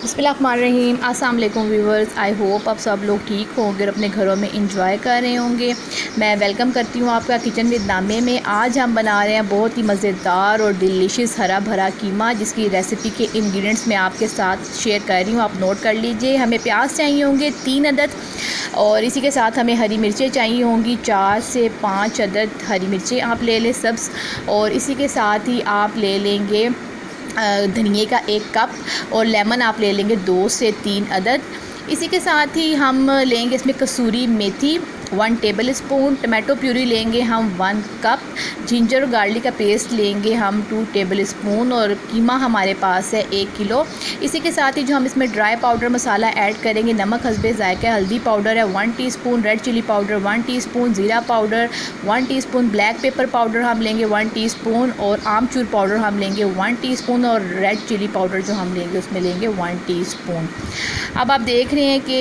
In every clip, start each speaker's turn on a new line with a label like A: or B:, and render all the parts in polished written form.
A: बिस्मिल्लाहिर्रहमानिर्रहीम। अस्सलाम वालेकुम व्यूवर्स, आई होप आप सब लोग ठीक होंगे और अपने घरों में इंजॉय कर रहे होंगे। मैं वेलकम करती हूँ आपका किचन विद नामे में। आज हम बना रहे हैं बहुत ही मज़ेदार और डिलीशियस हरा भरा कीमा, जिसकी रेसिपी के इंग्रेडिएंट्स मैं आपके साथ शेयर कर रही हूँ। आप नोट कर लीजिए। हमें प्याज चाहिए होंगे 3 अदद, और इसी के साथ हमें हरी मिर्चें चाहिए होंगी 4 से 5 अदद हरी मिर्चें आप ले लें सब्ज़। और इसी के साथ ही आप ले लेंगे धनिए का 1 कप, और लेमन आप ले लेंगे 2 से 3 अदद। इसी के साथ ही हम लेंगे इसमें कसूरी मेथी 1 टेबल स्पून, टमाटो प्यूरी लेंगे हम 1 कप, जिंजर और गार्लिक का पेस्ट लेंगे हम 2 टेबल स्पून, और कीमा हमारे पास है 1 किलो। इसी के साथ ही जो हम इसमें ड्राई पाउडर मसाला ऐड करेंगे, नमक हस्बे ज़ायका, हल्दी पाउडर है 1 teaspoon, red chilli powder 1 teaspoon, ज़ीरा powder 1 teaspoon, black pepper powder हम लेंगे 1 टीस्पून, और आमचूर पाउडर हम लेंगे 1 टीस्पून, और रेड चिली पाउडर जो हम लेंगे उसमें लेंगे 1 टीस्पून। अब आप देख रहे हैं कि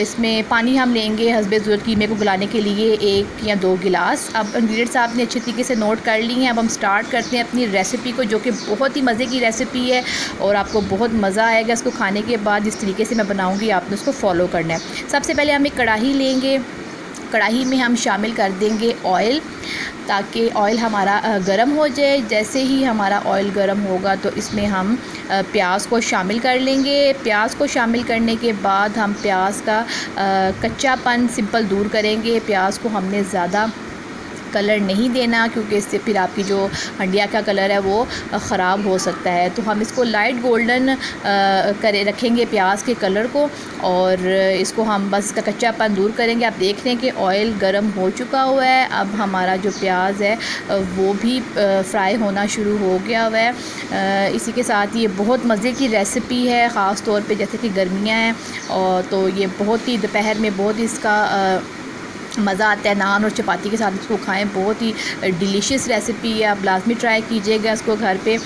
A: इसमें पानी हम लेंगे हस्बे ज़रूरत कीमे को गलाने के लिए 1 या 2 गिलास। अब इंग्रेडिएंट्स आपने अच्छे तरीके से नोट कर ली हैं। अब हम स्टार्ट करते हैं अपनी रेसिपी को, जो कि बहुत ही मज़े की रेसिपी है और आपको बहुत मज़ा आएगा इसको खाने के बाद। जिस तरीके से मैं बनाऊँगी आपने उसको फॉलो करना है। सबसे पहले हम एक कढ़ाई लेंगे, कढ़ाई में हम शामिल कर देंगे ऑयल, ताकि ऑयल हमारा गर्म हो जाए। जैसे ही हमारा ऑयल गर्म होगा तो इसमें हम प्याज को शामिल कर लेंगे। प्याज को शामिल करने के बाद हम प्याज का कच्चापन सिंपल दूर करेंगे। प्याज को हमने ज़्यादा कलर नहीं देना, क्योंकि इससे फिर आपकी जो हंडिया का कलर है वो ख़राब हो सकता है। तो हम इसको लाइट गोल्डन करे रखेंगे प्याज के कलर को, और इसको हम बस इसका कच्चापन दूर करेंगे। आप देख रहे हैं कि ऑयल गर्म हो चुका हुआ है। अब हमारा जो प्याज है वो भी फ्राई होना शुरू हो गया हुआ है। इसी के साथ ये बहुत मज़े की रेसिपी है, ख़ास तौर पे जैसे कि गर्मियाँ हैं, और तो ये बहुत ही दोपहर में बहुत ही इसका मज़ा आता है। नान और चपाती के साथ इसको खाएं, बहुत ही डिलीशियस रेसिपी है। आप लाजमी ट्राई कीजिएगा इसको घर पे।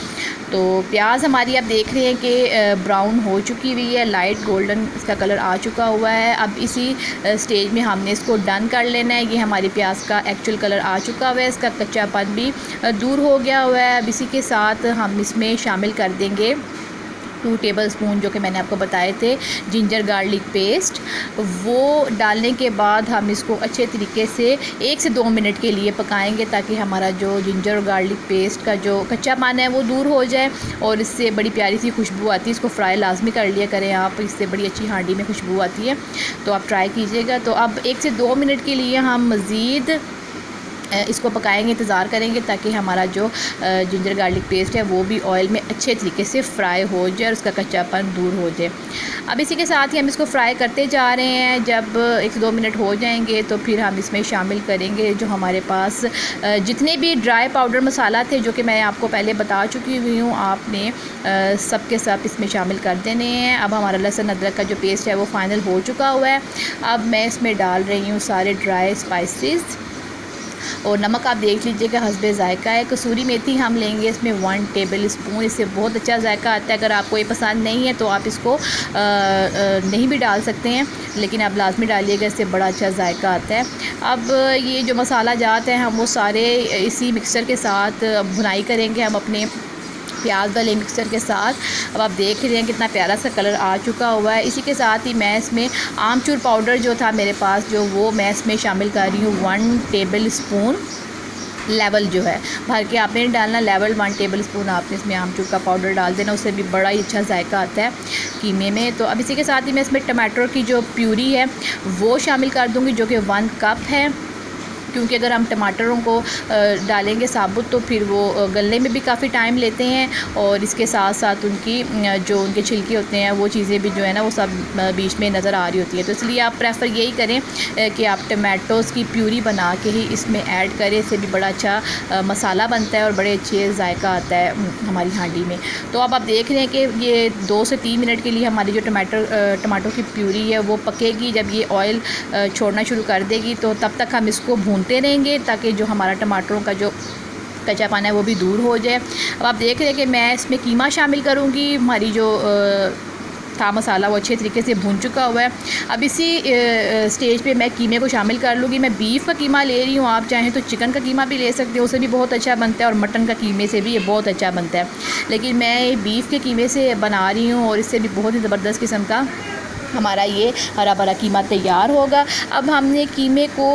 A: तो प्याज हमारी आप देख रहे हैं कि ब्राउन हो चुकी हुई है, लाइट गोल्डन इसका कलर आ चुका हुआ है। अब इसी स्टेज में हमने इसको डन कर लेना है। ये हमारी प्याज का एक्चुअल कलर आ चुका हुआ है, इसका कच्चापन भी दूर हो गया हुआ है। अब इसी के साथ हम इसमें शामिल कर देंगे 2 टेबल स्पून, जो कि मैंने आपको बताए थे, जिंजर गार्लिक पेस्ट। वो डालने के बाद हम इसको अच्छे तरीके से 1 से 2 मिनट के लिए पकाएंगे, ताकि हमारा जो जिंजर और गार्लिक पेस्ट का जो कच्चापन है वो दूर हो जाए, और इससे बड़ी प्यारी सी खुशबू आती है। इसको फ्राई लाजमी कर लिया करें आप, इससे बड़ी अच्छी हांडी में खुशबू आती है, तो आप ट्राई कीजिएगा। तो अब 1 से 2 मिनट के लिए हम मज़ीद इसको पकाएंगे, इंतज़ार करेंगे, ताकि हमारा जो जिंजर गार्लिक पेस्ट है वो भी ऑयल में अच्छे तरीके से फ्राई हो जाए और उसका कच्चापन दूर हो जाए। अब इसी के साथ ही हम इसको फ्राई करते जा रहे हैं। जब 1 से 2 मिनट हो जाएंगे तो फिर हम इसमें शामिल करेंगे जो हमारे पास जितने भी ड्राई पाउडर मसाला थे, जो कि मैं आपको पहले बता चुकी हुई हूँ, आपने सब के सब इसमें शामिल कर देने हैं। अब हमारा लहसुन अदरक का जो पेस्ट है वो फाइनल हो चुका हुआ है। अब मैं इसमें डाल रही हूँ सारे ड्राई स्पाइसेस, और नमक आप देख लीजिएगा हस्बे ज़ायका है। कसूरी मेथी हम लेंगे इसमें 1 टेबल स्पून, इससे बहुत अच्छा जायका आता है। अगर आपको ये पसंद नहीं है तो आप इसको नहीं भी डाल सकते हैं, लेकिन आप लाजमी डालिएगा, इससे बड़ा अच्छा जायका आता है। अब ये जो मसाला जात हैं हम वो सारे इसी मिक्सचर के साथ भुनाई करेंगे हम अपने प्याज वाले मिक्सचर के साथ। अब आप देख रहे हैं कितना प्यारा सा कलर आ चुका हुआ है। इसी के साथ ही मैं इसमें आमचूर पाउडर जो था मेरे पास, जो वो मैं इसमें शामिल कर रही हूँ 1 टेबल स्पून। लेवल जो है भर के आपने डालना, लेवल 1 टेबल स्पून आपने इसमें आमचूर का पाउडर डाल देना, उससे भी बड़ा ही अच्छा जायका आता है कीमे में। तो अब इसी के साथ ही मैं इसमें टमाटर की जो प्यूरी है वो शामिल कर दूँगी, जो कि 1 कप है, क्योंकि अगर हम टमाटरों को डालेंगे साबुत तो फिर वो गलने में भी काफ़ी टाइम लेते हैं, और इसके साथ साथ उनकी जो उनके छिलके होते हैं वो चीज़ें भी जो है ना वो सब बीच में नज़र आ रही होती है। तो इसलिए आप प्रेफर यही करें कि आप टमाटोज़ की प्यूरी बना के ही इसमें ऐड करें, इससे भी बड़ा अच्छा मसाला बनता है और बड़े अच्छे जायका आता है हमारी हांडी में। तो अब आप देख रहे हैं कि ये 2 से 3 मिनट के लिए हमारी जो टमाटो की प्यूरी है वो पकेगी। जब ये ऑयल छोड़ना शुरू कर देगी तो तब तक हम इसको भूनते रहेंगे, ताकि जो हमारा टमाटरों का जो कच्चापन है वो भी दूर हो जाए। अब आप देख रहे हैं कि मैं इसमें कीमा शामिल करूँगी। हमारी जो था मसाला वो अच्छे तरीके से भून चुका हुआ है। अब इसी स्टेज पे मैं कीमे को शामिल कर लूँगी। मैं बीफ का कीमा ले रही हूँ, आप चाहें तो चिकन का कीमा भी ले सकते हो, उससे भी बहुत अच्छा बनता है, और मटन का कीमे से भी ये बहुत अच्छा बनता है। लेकिन मैं बीफ के कीमे से बना रही हूँ और इससे भी बहुत ही ज़बरदस्त किस्म का हमारा ये हरा भरा कीमा तैयार होगा। अब हमने कीमे को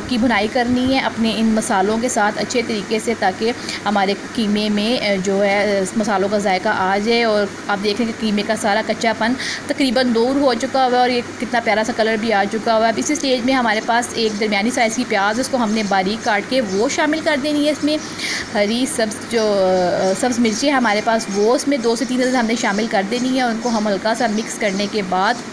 A: की भुनाई करनी है अपने इन मसालों के साथ अच्छे तरीके से, ताकि हमारे कीमे में जो है मसालों का जायका आ जाए। और आप देख रहे हैं कि कीमे का सारा कच्चापन तकरीबन दूर हो चुका हुआ है और ये कितना प्यारा सा कलर भी आ चुका हुआ है। अब इसी स्टेज में हमारे पास एक दरमियानी साइज़ की प्याज, उसको हमने बारीक काट के वो शामिल कर देनी है इसमें। हरी सब्ज़ मिर्ची है हमारे पास, वो उसमें 2 से 3 अदद हमने शामिल कर देनी है। उनको हम हल्का सा मिक्स करने के बाद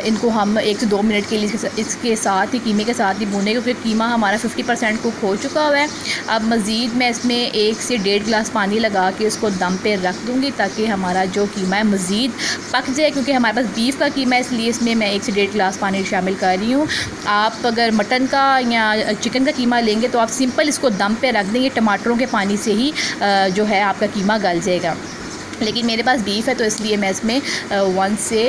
A: इनको हम 1 से 2 मिनट के लिए इसके साथ ही कीमे के साथ ही भूनें, क्योंकि कीमा हमारा 50% कुक हो चुका हुआ है। अब मज़ीद मैं इसमें 1 से 1.5 गिलास पानी लगा के इसको दम पे रख दूँगी, ताकि हमारा जो कीमा है मज़ीद पक जाए। क्योंकि हमारे पास बीफ का कीमा है, इसलिए इसमें मैं 1 से 1.5 गिलास पानी शामिल कर रही हूँ। आप अगर मटन का या चिकन का कीमा लेंगे तो आप सिंपल इसको दम पे रख देंगे, टमाटरों के पानी से ही जो है आपका कीमा गल जाएगा। लेकिन मेरे पास बीफ है तो इसलिए मैं इसमें 1 से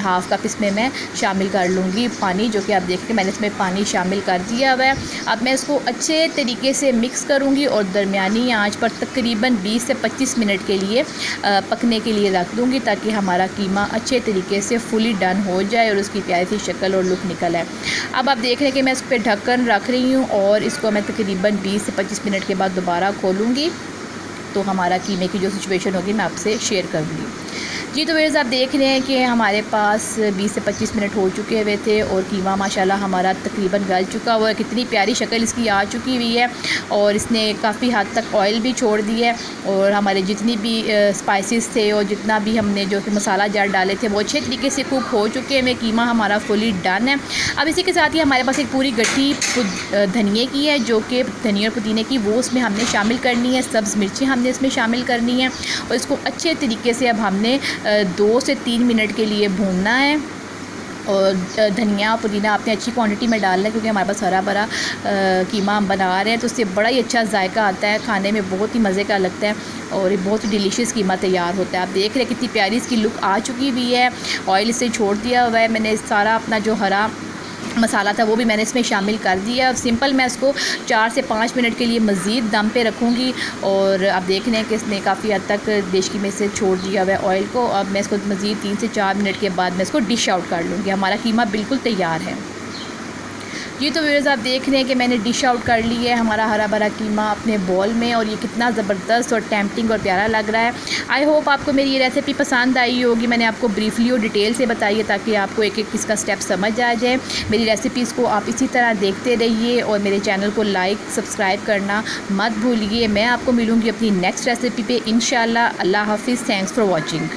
A: हाफ़ कप इसमें मैं शामिल कर लूँगी पानी, जो कि आप देखें कि मैंने इसमें पानी शामिल कर दिया हुआ है। अब मैं इसको अच्छे तरीके से मिक्स करूँगी और दरमियानी आंच पर तकरीबन 20 से 25 मिनट के लिए पकने के लिए रख दूँगी, ताकि हमारा कीमा अच्छे तरीके से फुली डन हो जाए और उसकी प्यारी सी शक्ल और लुक निकल आए। अब आप देख रहे हैं कि मैं इस पर ढक्कन रख रही हूँ और इसको मैं तकरीबन 20 से 25 मिनट के बाद दोबारा खोलूँगी, तो हमारा कीमे की जो सिचुएशन होगी मैं आपसे शेयर करूँगी। जी तो व्यूअर्स, आप देख रहे हैं कि हमारे पास 20 से 25 मिनट हो चुके हुए थे और कीमा माशाल्लाह हमारा तकरीबन गल चुका हुआ है। कितनी प्यारी शक्ल इसकी आ चुकी हुई है और इसने काफ़ी हद तक ऑयल भी छोड़ दिया है। और हमारे जितनी भी स्पाइसेस थे और जितना भी हमने जो कि मसाला जार डाले थे वो अच्छे तरीके से कुक हो चुके हैं। कीमा हमारा फुली डन है। अब इसी के साथ ही हमारे पास एक पूरी गट्ठी धनिए की है, जो कि धनिया और पुदीने की, वो उसमें हमने शामिल करनी है। सब्ज़ मिर्ची हमने इसमें शामिल करनी है और इसको अच्छे तरीके से अब हमने 2 से 3 मिनट के लिए भूनना है। और धनिया और पुदीना आपने अच्छी क्वांटिटी में डालना है, क्योंकि हमारे पास हरा भरा कीमा हम बना रहे हैं, तो उससे बड़ा ही अच्छा जायका आता है, खाने में बहुत ही मज़े का लगता है और ये बहुत ही डिलीशियस कीमा तैयार होता है। आप देख रहे हैं कितनी प्यारी इसकी लुक आ चुकी हुई है। ऑयल इससे छोड़ दिया हुआ है। मैंने सारा अपना जो हरा मसाला था वो भी मैंने इसमें शामिल कर दिया। अब सिंपल मैं इसको 4 से 5 मिनट के लिए मज़ीद दम पे रखूँगी। और आप देख रहे हैं कि इसने काफ़ी हद तक देशकी में से छोड़ दिया हुआ है ऑयल को। अब मैं इसको मज़ीद 3 से 4 मिनट के बाद मैं इसको डिश आउट कर लूँगी। हमारा कीमा बिल्कुल तैयार है। जी तो व्यूअर्स, आप देख रहे हैं कि मैंने डिश आउट कर ली है हमारा हरा भरा कीमा अपने बॉल में, और ये कितना ज़बरदस्त और टेम्पटिंग और प्यारा लग रहा है। आई होप आपको मेरी ये रेसिपी पसंद आई होगी। मैंने आपको ब्रीफली और डिटेल से बताई है, ताकि आपको एक एक इसका स्टेप समझ आ जाए। मेरी रेसिपीज़ को आप इसी तरह देखते रहिए और मेरे चैनल को लाइक सब्सक्राइब करना मत भूलिए। मैं आपको मिलूँगी अपनी नेक्स्ट रेसिपी पे इंशाल्लाह। अल्लाह हाफिज़। Thanks for watching.